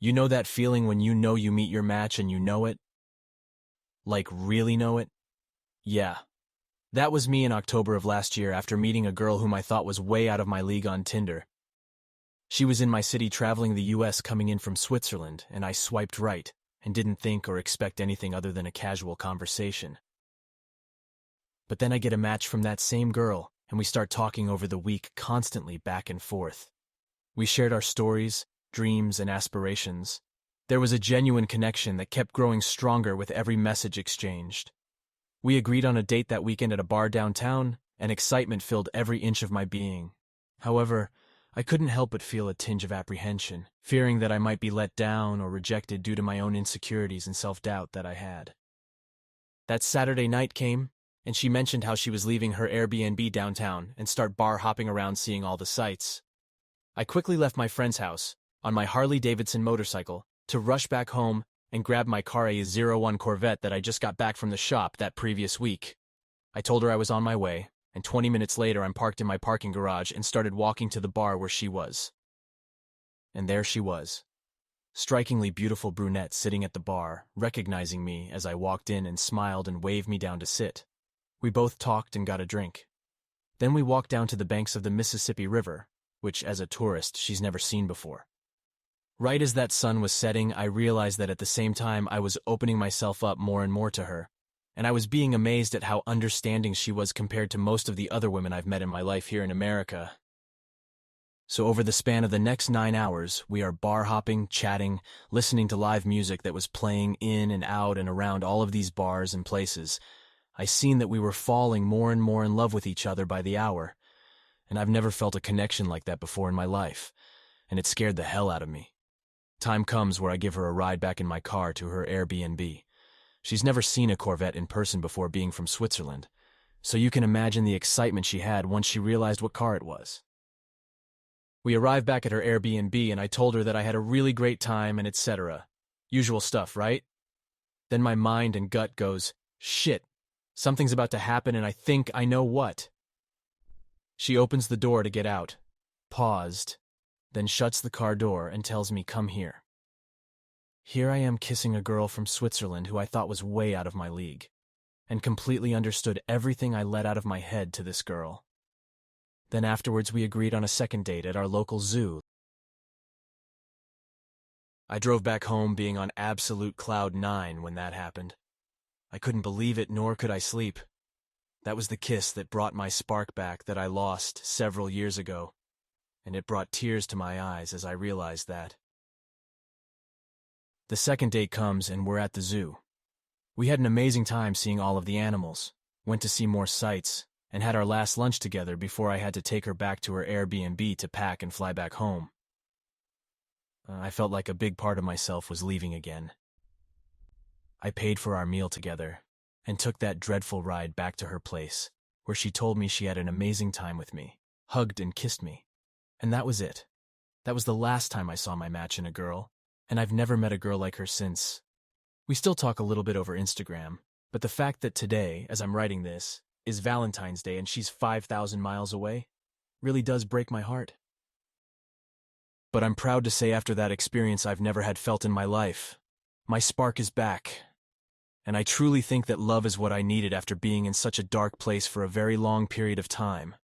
You know that feeling when you know you meet your match and you know it? Like, really know it? Yeah. That was me in October of last year after meeting a girl whom I thought was way out of my league on Tinder. She was in my city traveling the US coming in from Switzerland, and I swiped right and didn't think or expect anything other than a casual conversation. But then I get a match from that same girl, and we start talking over the week constantly back and forth. We shared our stories, dreams, and aspirations. There was a genuine connection that kept growing stronger with every message exchanged. We agreed on a date that weekend at a bar downtown, and excitement filled every inch of my being. However, I couldn't help but feel a tinge of apprehension, fearing that I might be let down or rejected due to my own insecurities and self-doubt that I had. That Saturday night came, and she mentioned how she was leaving her Airbnb downtown and start bar hopping around seeing all the sights. I quickly left my friend's house, on my Harley-Davidson motorcycle, to rush back home and grab my car, a '01 Corvette that I just got back from the shop that previous week. I told her I was on my way, and 20 minutes later I'm parked in my parking garage and started walking to the bar where she was. And there she was. Strikingly beautiful brunette sitting at the bar, recognizing me as I walked in and smiled and waved me down to sit. We both talked and got a drink. Then we walked down to the banks of the Mississippi River, which as a tourist she's never seen before. Right as that sun was setting, I realized that at the same time I was opening myself up more and more to her, and I was being amazed at how understanding she was compared to most of the other women I've met in my life here in America. So over the span of the next 9 hours, we are bar hopping, chatting, listening to live music that was playing in and out and around all of these bars and places. I seen that we were falling more and more in love with each other by the hour, and I've never felt a connection like that before in my life, and it scared the hell out of me. Time comes where I give her a ride back in my car to her Airbnb. She's never seen a Corvette in person before, being from Switzerland, so you can imagine the excitement she had once she realized what car it was. We arrived back at her Airbnb and I told her that I had a really great time and etc. Usual stuff, right? Then my mind and gut goes, shit, something's about to happen and I think I know what. She opens the door to get out, paused, then shuts the car door and tells me, come here. Here I am kissing a girl from Switzerland who I thought was way out of my league, and completely understood everything I let out of my head to this girl. Then afterwards we agreed on a second date at our local zoo. I drove back home being on absolute cloud 9 when that happened. I couldn't believe it, nor could I sleep. That was the kiss that brought my spark back that I lost several years ago, and it brought tears to my eyes as I realized that. The second date comes and we're at the zoo. We had an amazing time seeing all of the animals, went to see more sights, and had our last lunch together before I had to take her back to her Airbnb to pack and fly back home. I felt like a big part of myself was leaving again. I paid for our meal together and took that dreadful ride back to her place, where she told me she had an amazing time with me, hugged and kissed me. And that was it. That was the last time I saw my match in a girl, and I've never met a girl like her since. We still talk a little bit over Instagram, but the fact that today, as I'm writing this, is Valentine's Day and she's 5,000 miles away really does break my heart. But I'm proud to say after that experience I've never had felt in my life. My spark is back, and I truly think that love is what I needed after being in such a dark place for a very long period of time.